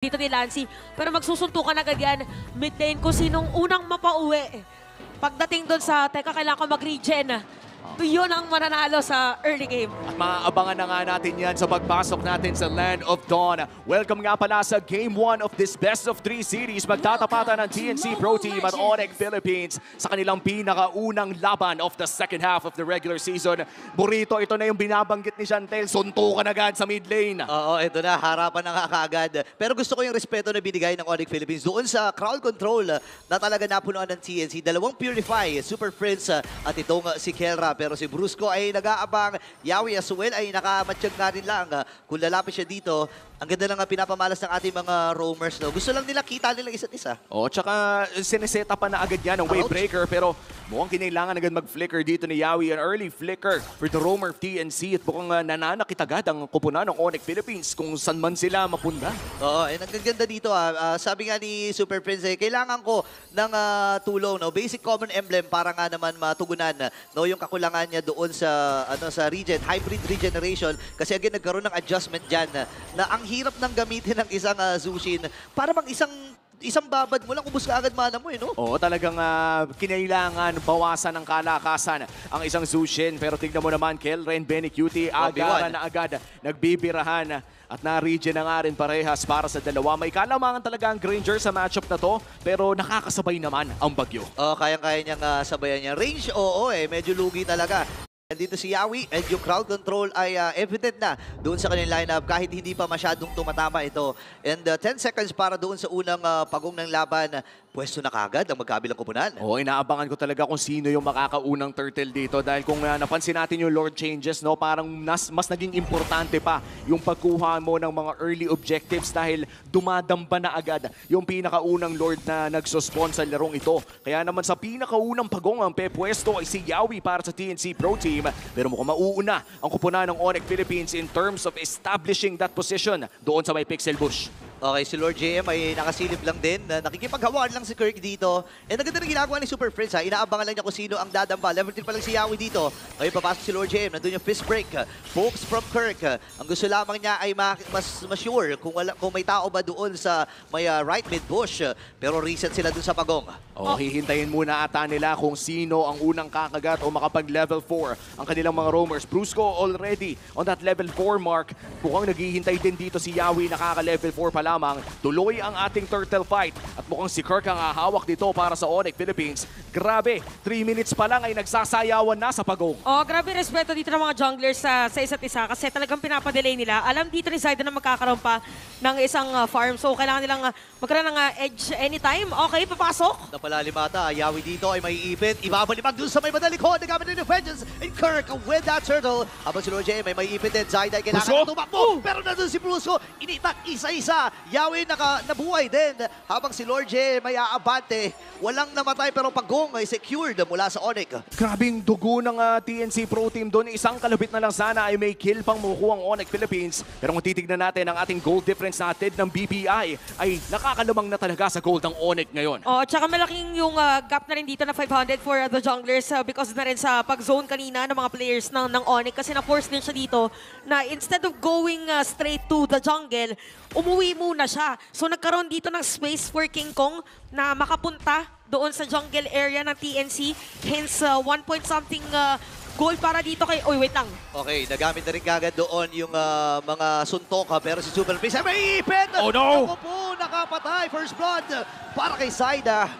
dito ni Lancy. Pero magsusuntukan agad yan. Mid lane kung sinong unang mapauwi. Pagdating doon sa, teka, kailangan ko mag-regen. Yun ang mananalo sa early game. At maaabangan na nga natin yan sa pagpasok natin sa Land of Dawn. Welcome nga pala sa Game 1 of this Best of 3 series. Magtatapatan ng TNC Pro Team at Onyx Philippines sa kanilang pinakaunang laban of the second half of the regular season. Burrito, ito na yung binabanggit ni Chantel. Suntukan agad sa mid lane. Oo, ito na. Harapan na nga kaagad. Pero gusto ko yung respeto na binigay ng Onyx Philippines doon sa crowd control na talaga napunuan ng TNC. Dalawang Purify, Super Prince at itong si Kelra. Pero si Brusco ay nag-aabang. Yawi as well ay nakamatsyag na rin lang. Kung lalapit siya dito, ang ganda lang pinapamalas ng ating mga roamers. No? Gusto lang nila kita nila isa't isa. Oo, tsaka sineseta pa na agad yan ng wave breaker. Pero mukhang kinailangan agad mag-flicker dito ni Yawi. An early flicker for the roamer of TNC. At mukhang nananakit agad ang kupunan ng Onyx Philippines kung saan man sila mapunta. Oo, ang ganda dito. Sabi nga ni Super Prince, kailangan ko ng tulong. No? Basic common emblem para nga naman matugunan no? Yung kakulangan niya doon sa hybrid regeneration. Kasi again, nagkaroon ng adjustment dyan na ang hirap nang gamitin ng isang Zushin para bang isang babad mo lang, ubos ka agad mana mo, no? Oo, talagang kinailangan bawasan ng kalakasan ang isang Zushin. Pero tignan mo naman, Kelren, Benecutie, agaran na agad, nagbibirahan. At na-regen na nga rin parehas para sa dalawa. May kalamangan talaga ang Granger sa matchup na to, pero nakakasabay naman ang bagyo. Kayang-kaya niyang sabayan niya. Range, medyo lugi talaga. Dito si Yawi and yung crowd control ay evident na doon sa kanilang lineup kahit hindi pa masyadong tumatama ito. And 10 seconds para doon sa unang pagong ng laban. Pwesto na kagad ang magkabilang kupunan. Oo, inaabangan ko talaga kung sino yung makakaunang turtle dito dahil kung napansin natin yung Lord changes, no, parang mas naging importante pa yung pagkuha mo ng mga early objectives dahil dumadamba na agad yung pinakaunang Lord na nagsuspawn sa larong ito. Kaya naman sa pinakaunang pagong ang pwesto ay si Yawi para sa TNC Pro Team. Pero mukhang mauuna ang kupunan ng Onyx Philippines in terms of establishing that position doon sa may Pixel Bush. Okay, si Lord JM ay nakasilip lang din. Nakikipaghawaan lang si Kirk dito. And ang ganda na ginagawa ni Super Prince. Inaabangan lang niya kung sino ang dadamba. Level 3 pa lang si Yawi dito. Ngayon papasok si Lord JM. Nandun yung fist break. Pokes from Kirk. Ang gusto lamang niya ay mas sure kung may tao ba doon sa may right mid bush. Pero reset sila doon sa pagong. Hihintayin muna ata nila kung sino ang unang kakagat o makapag level 4 ang kanilang mga roamers. Brusco already on that level 4 mark. Mukhang naghihintay din dito si Yawi, nakaka-level 4 pa lamang. Tuloy ang ating turtle fight at mukhang si Kirk ang hahawak dito para sa Onyx Philippines. Grabe, 3 minutes pa lang ay nagsasayawan na sa pagong. Grabe respeto dito ng mga junglers sa isa't isa kasi talagang pinapadelay nila. Alam dito ni Zyda na magkakaroon pa ng isang farm. So kailangan nilang magkaroon ng edge anytime. Okay, papasok. Napalalim ata. Yawi dito ay may ipit. Ibabalibag doon sa may madalikod. Nagamit rin yung vengeance. And Kirk with that turtle. Habang si Lord JM ay may ipit din. Zyda ay kailangan tumakbo. Pero nandun si Brusco. Initak isa-isa. Yawi nabuhay din. Habang si Lord JM ay aabante. Walang namatay pero pagong ay secured mula sa Onyx. Grabing dugo ng TNC Pro Team doon. Isang kalabit na lang sana ay may kill pang makukuha ang Onyx Philippines. Pero kung titignan natin ang ating gold difference natin ng BPI ay nakakalamang na talaga sa gold ng Onyx ngayon. Tsaka malaking yung gap na rin dito na 500 for the junglers because na rin sa pag-zone kanina ng mga players ng Onyx kasi na-force din siya dito na instead of going straight to the jungle, umuwi muna siya. So nagkaroon dito ng space for King Kong na makapunta doon sa jungle area ng TNC. Hence, 1 point something goal para dito kay... wait lang. Okay, nagamit na rin kagad doon yung mga suntok pero si Super Prince ay may ipit! Oh no! Ako po, nakapatay! First blood para kay Zyda.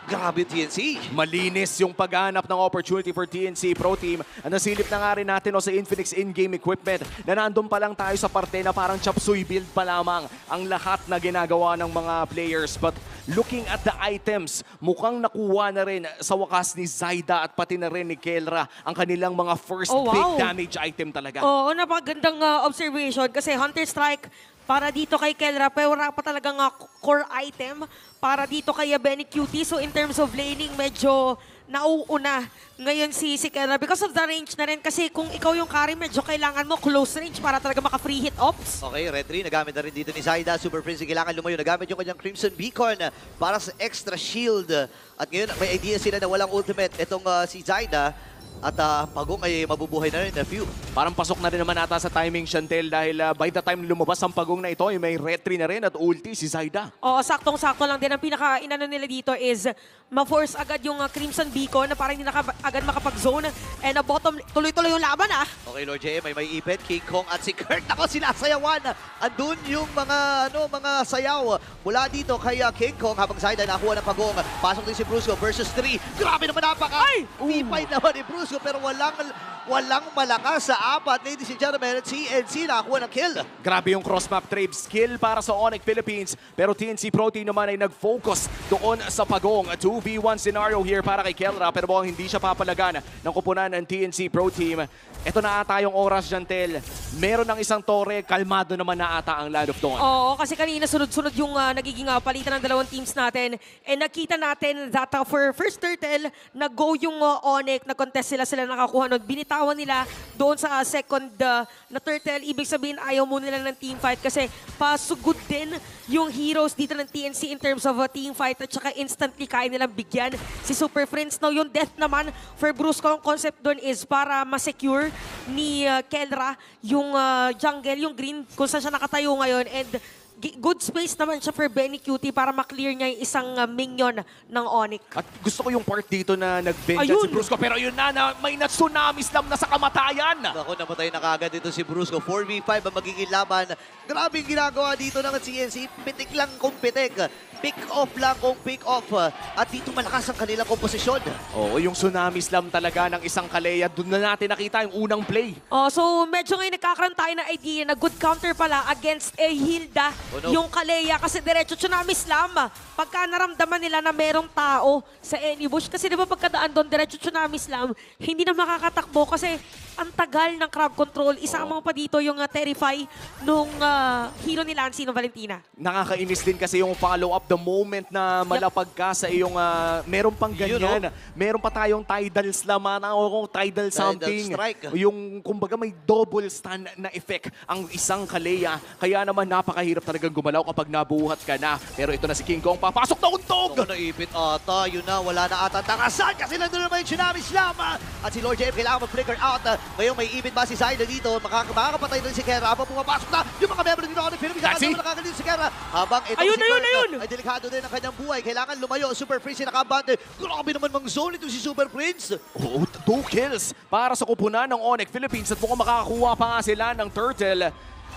Grabe TNC. Malinis yung paghanap ng opportunity for TNC Pro Team. Nasilip na nga rin natin sa Infinix in-game equipment na nandun pa lang tayo sa parte na parang chop suey build pa lamang ang lahat na ginagawa ng mga players. But looking at the items, mukhang nakuha na rin sa wakas ni Zyda at pati na rin ni Kelra ang kanilang mga first big damage item talaga. Napakagandang observation kasi Hunter Strike para dito kay Kelra, pero wala pa talagang core item para dito kay Benecutie. So in terms of laning, medyo nauuna ngayon si Kelra because of the range na rin. Kasi kung ikaw yung carry, medyo kailangan mo close range para talaga maka-free hit ops. Okay, Red 3, nagamit na rin dito ni Zyda. Super Prince, kailangan lumayo. Nagamit yung kanyang Crimson Beacon para sa extra shield. At ngayon, may idea sila na walang ultimate. Itong si Zyda, At Pagong ay mabubuhay na rin na few. Parang pasok na rin naman ata sa timing, Chantel, dahil by the time lumabas ang pagong na ito, ay may retry na rin at ulti si Zyda. Oo, saktong-sakto lang din. Ang pinaka-inano nila dito is ma-force agad yung Crimson Beacon na parang hindi agad makapag-zone. And bottom, tuloy-tuloy yung laban Okay, Lord JM, may ipit, King Kong at si Kurt. Ako, sinasayawan. Andun yung mga sayaw mula dito kay King Kong habang Zyda nakuha ng Pagong. Pasok din si Brusco versus 3. Grabe naman P5 naman ni Brusco pero walang malakas sa apat. Ladies and gentlemen, TNC nakakuha ng kill. Grabe yung cross-map trade skill para sa Onyx Philippines. Pero TNC Pro Team naman ay nag-focus doon sa Pagong. 2v1 scenario here para kay Kelra. Pero mukhang hindi siya papalagan ng kupunan ng TNC Pro Team. Ito na ata yung oras, Jantel. Meron ng isang tore, kalmado naman na ata ang Land of Dawn. Oo, kasi kanina sunod-sunod yung nagiging palitan ng dalawang teams natin. And nakita natin that for first turtle, nag-go yung Onyx, nag-contest sila nakakuha nun. Binitawan nila doon sa second na turtle. Ibig sabihin, ayaw muna nila ng team fight kasi pasugod din yung heroes dito ng TNC in terms of team fight at saka instantly kaya nilang bigyan si Super Friends. Now, yung death naman for Brusco, ang concept doon is para ma-secure ni Kelra yung jungle, yung green kung saan siya nakatayo ngayon, and good space naman siya for Benny Cutie para maklear niya yung isang minion ng Onyx. At gusto ko yung part dito na nag-vengeance Ayun! si Brusco. Pero yun na may na-tsunami slam na sa kamatayan. Ako, namatay na kagad dito si Brusco. 4v5 ang magiging laban. Grabe yung ginagawa dito ng TNC. Pitik lang kung pitik. Pick off lang kung pick off. At dito malakas ang kanilang komposisyon. Oo, yung tsunami slam talaga ng isang Kaleya. Doon na natin nakita yung unang play. Oh, so medyo ngayon nagkakaroon tayo ng idea na good counter pala against Hilda, Oh, no. yung Kaleya, kasi diretso tsunami slam. Pagka naramdaman nila na merong tao sa any bush, kasi di ba pagkadaan doon diretso tsunami slam, hindi na makakatakbo kasi ang tagal ng crowd control. Isama mo pa dito yung Terrify nung hero ni Lancy no Valentina. Nakakainis din kasi yung follow-up the moment na malapag ka sa iyong meron pang Yun, ganyan. Meron pa tayong tidal slam o tidal something. strike. Yung kumbaga may double stun na effect ang isang Kaleya. Kaya naman napakahirap talagang gumalaw kapag nabuhat ka na. Pero ito na si King Kong, papasok na untog! Ako, naipit ata. Yun na, wala na ata takasan kasi nandun naman yung tsunami slam. At si Lord JM kailangan mag-flicker out. Ngayon may ibit ba si Zyda dito? Makakapatay din si Kera. Habang pumapasok na yung mga member dito ng Philippines. Nakakagaling si Kera. Habang ito Ayun, si ayun, Kurt ayun! ay delikado din ang kanyang buhay. Kailangan lumayo. Super Prince nakabante. Grabe naman mang zone ito si Super Prince. Oo, 2 kills para sa kupunan ng Onyx Philippines at mukhang makakakuha pa nga sila ng turtle.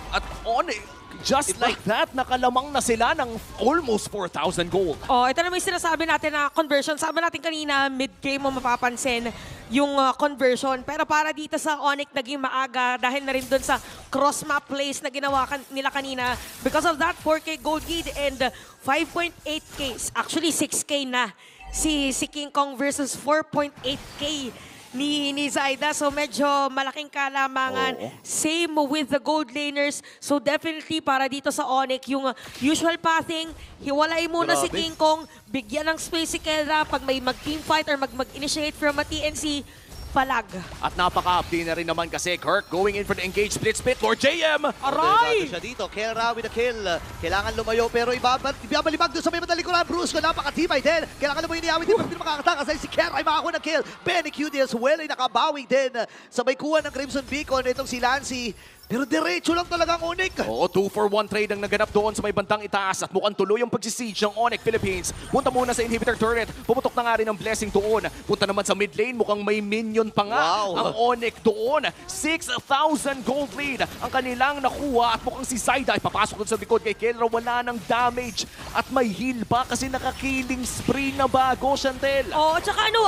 At Onyx, just like that, nakalamang na sila ng almost 4,000 gold. Oh, ito naman yung sinasabi natin na conversion. Sabi natin kanina, mid-game mo mapapansin yung conversion. Pero para dito sa Onyx, naging maaga dahil na rin dun sa cross-map plays na ginawa nila kanina. Because of that, 4K gold lead and 5.8K. Actually, 6K na si King Kong versus 4.8K ni Zyda. So medyo malaking kalamangan. Oo. Same with the gold laners. So definitely para dito sa Onyx, yung usual pathing, hiwalay muna si Grabe. King Kong, bigyan ng space si Kelra pag may mag-team fight or mag-initiate from a TNC, palag. At napaka-update na rin naman kasi Kirk going in for the engage split. Lord JM! Aray! Delikado siya dito. Kera with a kill. Kailangan lumayo pero ibabalibag doon sa may matalikuran. Brusco, napaka-tibay din. Kailangan lumayo ni Awit. Di pa rin makakatakas. Ay si Kera ay makakuha ng kill. Benny Cutie as well ay nakabawing din. Sabay kuha ng Crimson Beacon. Itong si Lancy. Pero diretso lang talaga ang Onyx. Oo, 2-for-1 trade ang naganap doon sa may bandang itaas at mukhang tuloy ang pagsisiege ng Onyx Philippines. Punta muna sa inhibitor turret. Pumutok na nga rin ang blessing doon. Punta naman sa mid lane, mukhang may minion pa nga Wow. ang Onyx doon. 6,000 gold lead ang kanilang nakuha at mukhang si Zyda ay papasok doon sa likod kay Kelra. Wala ng damage at may heal pa kasi nakakilling spree na bago, Chantel. Oh, at saka ano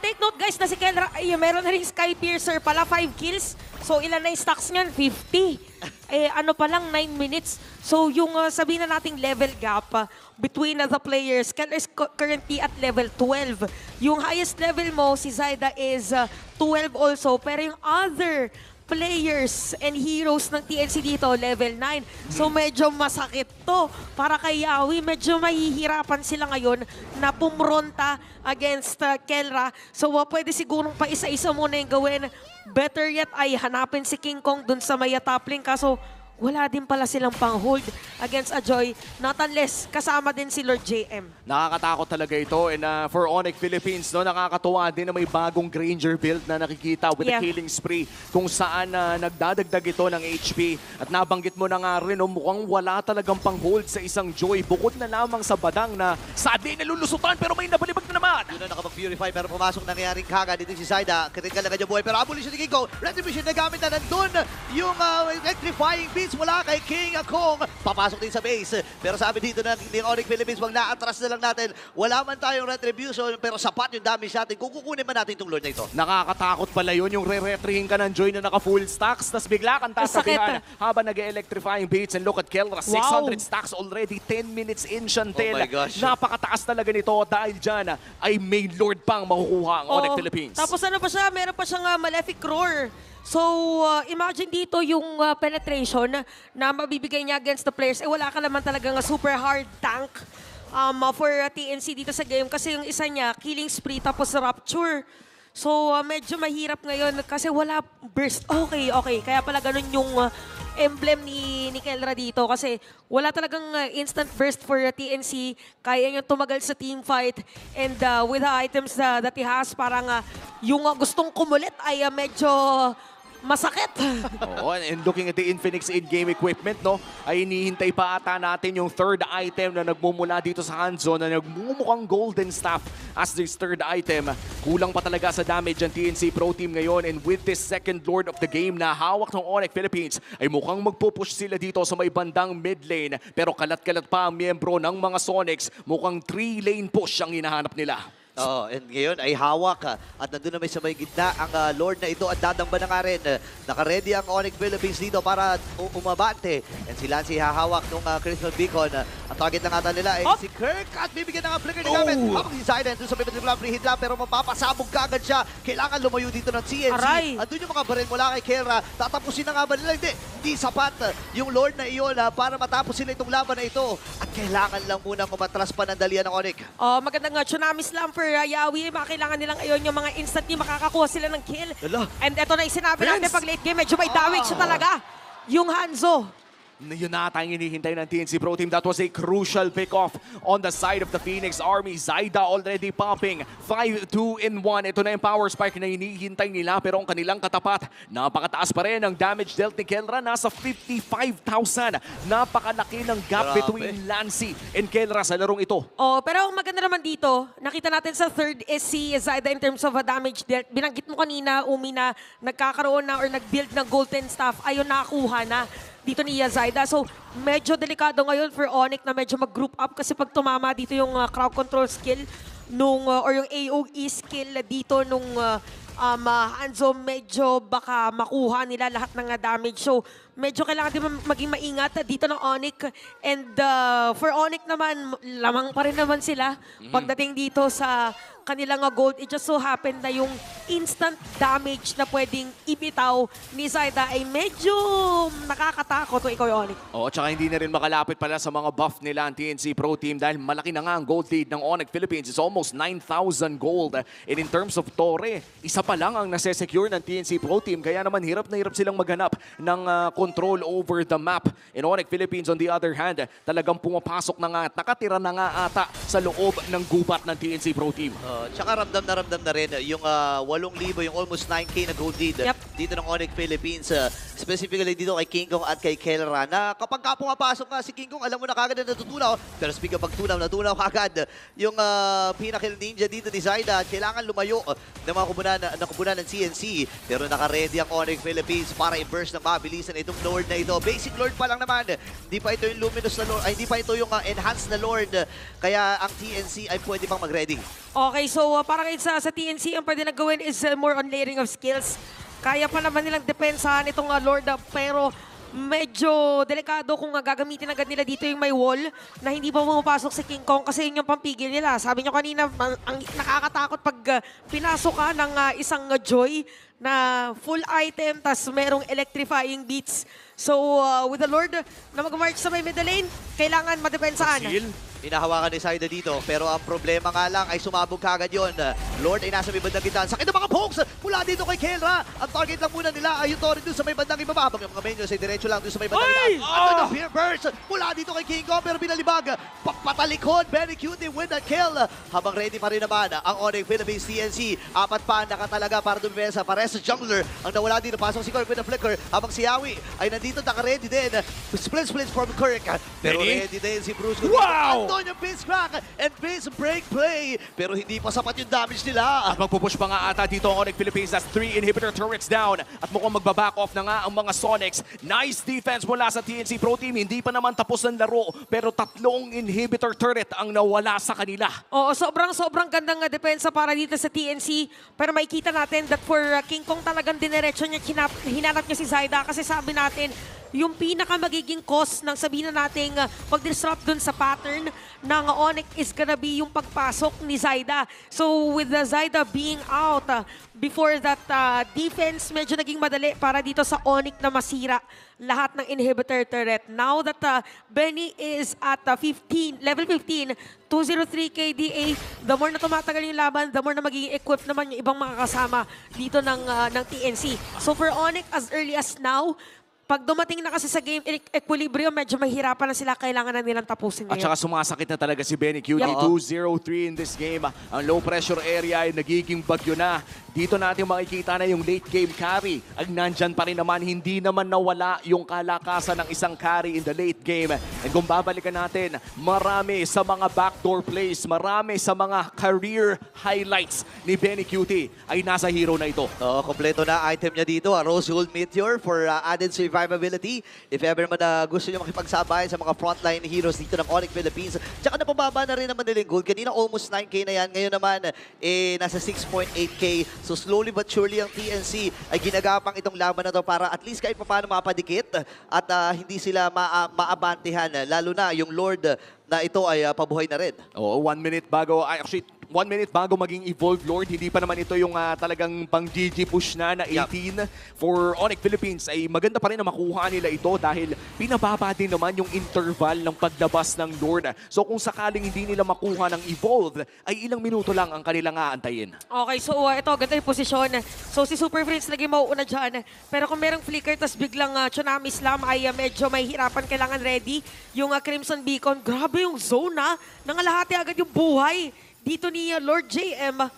take note guys na si Kelra, ay, meron na rin Sky Piercer pala, 5 kills. So ilan na yung stacks niyan? 50. Ano pa lang, 9 minutes. So yung sabihin na nating level gap between the players, Kelra is currently at level 12. Yung highest level mo, si Zyda is 12 also. Pero yung other players and heroes ng TNC dito, level 9. So medyo masakit to para kay Yawi. Medyo mahihirapan sila ngayon na pumronta against Kelra. So pwede sigurong pa isa-isa muna yung gawin. Better yet ay hanapin si King Kong dun sa may top lane. Kaso wala din pala silang pang-hold against Ajoy, not unless kasama din si Lord JM. Nakakatakot talaga ito. And for Onyx Philippines, no, nakakatuwa din na may bagong Granger build na nakikita with the killing spree kung saan nagdadagdag ito ng HP. At nabanggit mo na nga rin, no, mukhang wala talagang pang-hold sa isang Joy. Bukod na lamang sa Badang na sadly nalulusutan pero may nabalibag na naman. Yun na nakapag-purify pero pumasok nangyaring kaga dito si Zaida. Critical na kanya buhay pero abolition ni King Kong. Retribution na gamit na nandun. Yung electrifying beats mula kay King Kong. Papasok din sa base. Pero sabi dito ng Onyx Philippines, wag na-atras na lang natin. Wala man tayong retribution pero sapat yung damage natin. Kung kukunin man natin itong Lord na ito. Nakakatakot pala yun, yung re-retrihin ka ng Joy na naka-full stacks, tas bigla kang tasabihan habang nag-electrifying beats. And look at Kelra, 600 stacks already, 10 minutes in Shantel. Oh my gosh. Napakataas talaga nito dahil dyan ay may Lord pang makukuha ang Onyx Philippines. Tapos ano pa siya, meron pa siyang Malefic Roar. So, imagine dito yung penetration na mabibigay niya against the players. Eh, wala ka naman talagang super hard tank for TNC dito sa game. Kasi yung isa niya, Killing Spree tapos Rapture. So, medyo mahirap ngayon kasi wala burst. Okay. Kaya pala ganun yung emblem ni Kelra dito. Kasi wala talagang instant burst for TNC. Kaya niya tumagal sa team fight. And with the items that he has, parang yung gustong kumulit ay medyo masakit. Oo, and looking at the Infinix in-game equipment, no, ay inihintay pa ata natin yung third item na nagmumula dito sa Hanzo na nagmumukhang golden staff as this third item. Kulang pa talaga sa damage ang TNC Pro Team ngayon, and with this second Lord of the game na hawak ng Onyx Philippines, ay mukhang magpupush sila dito sa may bandang mid lane. Pero kalat-kalat pa ang miyembro ng mga Sonics, mukhang 3-lane push ang hinahanap nila. Oo, and ngayon ay hawak at nandun na may sa may gitna ang Lord na ito at dadamba na nga rin. Naka-ready ang Onyx Philippines dito para umabante. And si Lance hahawak ng Crystal Beacon. Ang target na nga nila ay si Kirk at bibigyan ng flicker ni gamit. Habang si Silent doon sa Pivotal Free hit lang pero mapapasabog kagad siya. Kailangan lumayo dito ng CNC. Aray. At doon yung mga baril mula kay Kelra. Tatapusin na nga ba nila? Hindi sapat yung Lord na iyon para matapos sila itong laban na ito. At kailangan lang muna kumatras pa ng dalian ng Onyx. Magandang tsunami slam for Yawi. Kailangan nilang ayon yung mga instantly makakakuha sila ng kill. Hala. And eto na yung sinabi natin pag late game, medyo may damage siya talaga. Yung Hanzo. Yun na tayong hinihintay ng TNC Pro Team. That was a crucial pick-off on the side of the Phoenix Army. Zaida already popping. 5-2-in-1. Ito na yung power spike na hinihintay nila. Pero ang kanilang katapat, napakataas pa rin ang damage dealt ni Kelra. Nasa 55,000. Napakalaki ng gap between Lancy and Kelra sa larong ito. Pero ang maganda naman dito, nakita natin sa third is si Zaida in terms of damage dealt. Binanggit mo kanina, Umi, na nagkakaroon na or nag-build ng golden staff. Ayun, nakakuha na dito ni Zaida. So, medyo delikado ngayon for Onyx na medyo mag-group up kasi pag tumama dito yung crowd control skill or yung AOE skill dito nung Hanzo, medyo baka makuha nila lahat ng damage. So, medyo kailangan din maging maingat dito ng Onyx. And for Onyx naman, lamang pa rin naman sila pagdating dito sa kanilang gold. It just so happened na yung instant damage na pwedeng ibitaw ni Zaida ay medyo nakakatakot kung ikaw yung Onyx. Tsaka hindi na rin makalapit pala sa mga buff nila ang TNC Pro Team dahil malaki na nga ang gold lead ng Onyx Philippines. It's almost 9,000 gold. And in terms of Torre, isa pa lang ang nase-secure ng TNC Pro Team. Kaya naman hirap na hirap silang maghanap ng control over the map. In Onyx Philippines, on the other hand, talagang pumapasok na nga, nakatira na nga ata sa loob ng gubat ng TNC Pro Team. Tsaka ramdam na rin yung 8,000, yung almost 9K na gold lead dito ng Onyx Philippines. Specifically dito kay King Kong at kay Kelra na kapag ka pumapasok nga si King Kong, alam mo na kagad na natutunaw. Pero speaking of pagtunaw, natunaw kagad yung pinakil ninja dito ni Zaida. Kailangan lumayo ng mga kubunan ng CNC. Pero naka-ready ang Onyx Philippines para i-burst ng mabilisan itong Lord na ito. Basic Lord pa lang naman. Hindi pa ito yung luminous na Lord, ay hindi pa ito yung enhanced na Lord. Kaya ang TNC ay pwede pang mag-ready. Okay, so parang sa TNC, ang pwede na gawin is more on layering of skills. Kaya pa naman nilang depensahan itong Lord, pero medyo delikado kung gagamitin agad nila dito yung may wall na hindi pa pumapasok si King Kong kasi yun yung pampigil nila. Sabi nyo kanina, ang nakakatakot pag pinasok ka ng isang Joy na full item tas merong electrifying beats. So with the Lord na mag-march sa may middle lane, kailangan madepensahan. Hinahawakan ni Saida dito, pero ang problema nga lang ay sumabog kagad yun. Lord ay nasa may bandang gitna. Sakit ng mga pokes mula dito kay Kelra. Ang target lang muna nila ay yung Torre doon sa may bandang ibaba. Habang yung mga Menyos ay diretso lang doon sa may bandang itaas. Ito yung Fear Burst mula dito kay King Kong, pero binalibag. Patalikod, very cute with the kill. Habang ready pa rin naman ang Onyx Philippines TNC. Apat pa nakatalaga para dumipesa. Pares sa jungler ang nawala dito. Pasok si Kirk with the flicker. Habang si Yawi ay nandito naka-ready din. Split from Kirk. Pero ready din si Bruce. Wow! Andun yung base crack and base break play. Pero hindi pa sapat yung damage nila. At magpupush pa nga ata dito ang Onyx Philippines. That's 3 inhibitor turrets down. At mukhang magbaback off na nga ang mga Sonics. Nice defense mula sa TNC Pro Team. Hindi pa naman tapos ang laro. Pero 3 inhibitor turret ang nawala sa kanila. Oo, sobrang gandang depensa para dito sa TNC. Pero makikita natin that for King Kong talagang diniretso niya, hinanap niya si Zaida kasi sabi natin, yung pinaka magiging cause ng sabihin na nating pag-disrupt dun sa pattern ng Onyx is gonna be yung pagpasok ni Zaida. So with the Zaida being out, before that defense, medyo naging madali para dito sa Onyx na masira lahat ng inhibitor turret. Now that Benny is at level 15, 203 KDA, the more na tumatagal yung laban, the more na magiging equipped naman yung ibang mga kasama dito ng TNC. So for Onyx, as early as now, pag dumating na kasi sa game equilibrium, medyo mahirapan na sila. Kailangan na nilang tapusin At ngayon. saka sumasakit na talaga si Benny QT. Yep. 2-0-3 in this game. Ang low pressure area ay nagiging bagyo na. Dito natin makikita na yung late game carry. Ang nandyan pa rin naman, hindi naman nawala yung kalakasan ng isang carry in the late game. And kung babalikan natin, marami sa mga backdoor plays, marami sa mga career highlights ni Benny QT ay nasa hero na ito. Kompleto na item niya dito. Rose Gold Meteor for added survivability. If ever man gusto niyo makipagsabay sa mga frontline heroes dito ng Onyx Philippines. Tsaka napababa na rin naman nila yung gold. Kanina almost 9K na yan. Ngayon naman, nasa 6.8K. So slowly but surely ang TNC ay ginagapang itong laban na to para at least kahit paano mapadikit at hindi sila maabantihan. Lalo na yung Lord na ito ay pabuhay na rin. Oo, 1 minute bago, actually 1 minute bago maging Evolved Lord. Hindi pa naman ito yung talagang pang GG push na 18 for Onyx Philippines. Ay maganda pa rin na makuha nila ito dahil pinababa din naman yung interval ng paglabas ng Lord. So kung sakaling hindi nila makuha ng Evolved, ay ilang minuto lang ang kanilang aantayin. Okay, so ito, ganda yung posisyon. So si Super Prince naging mauuna dyan. Pero kung merong flicker, tas biglang Tsunami Slam ay medyo may hirapan, kailangan ready. Yung Crimson Beacon, grabe yung zone nangalahati agad yung buhay dito ni Lord JM.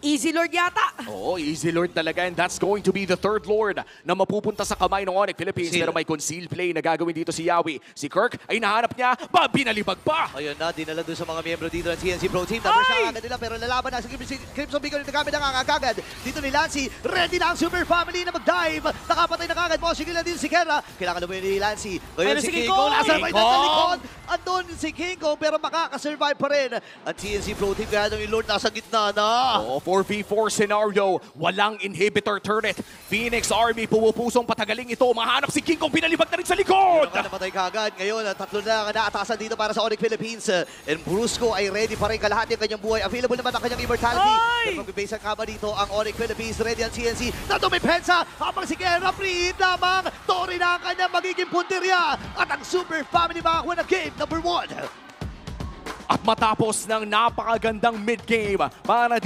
Easy Lord yata. Oo, Easy Lord talaga, and that's going to be the third Lord na mapupunta sa kamay ng Onyx Philippines. Sino? Pero may concealed play na gagawin dito si Yawi. Si Kirk ay nahanap niya, binalibag pa! Ayun na, dinala doon sa mga miyembro dito ng TNC Pro Team. Numbers na agad nila, pero lalaban na sa Crimson Beacon yung nagamit na agad. Dito ni Lancy, ready na ang Super Family na mag-dive. Nakapatay na agad, bossing nila din si Kera. Kailangan na ni Lancy. Ngayon Pero si si King King Kong, Kong! nasa may King Kong! likod. Andun si King Kong, pero makakasurvive pa rin. Ang TNC Pro Team, kaya yung Lord nasa gitna na. Oo, 4v4 scenario, walang inhibitor turret. Phoenix Army pumupusong patagaling ito. Mahanap si King Kong, pinalibag na rin sa likod! Napatay kaagad. Ngayon, tatlo na naatasan dito para sa Onyx Philippines. And Brusco ay ready pa rin kalahati ang kanyang buhay. Available naman ang kanyang immortality. Pero magbibase ang kaba dito ang Onyx Philippines. Ready ang CNC. Nato may pensa. Habang si Kera free hit lamang. Tori na ang kanyang magiging punteriya. At ang Super Family makakuha ng game number 1. At matapos ng napakagandang mid-game para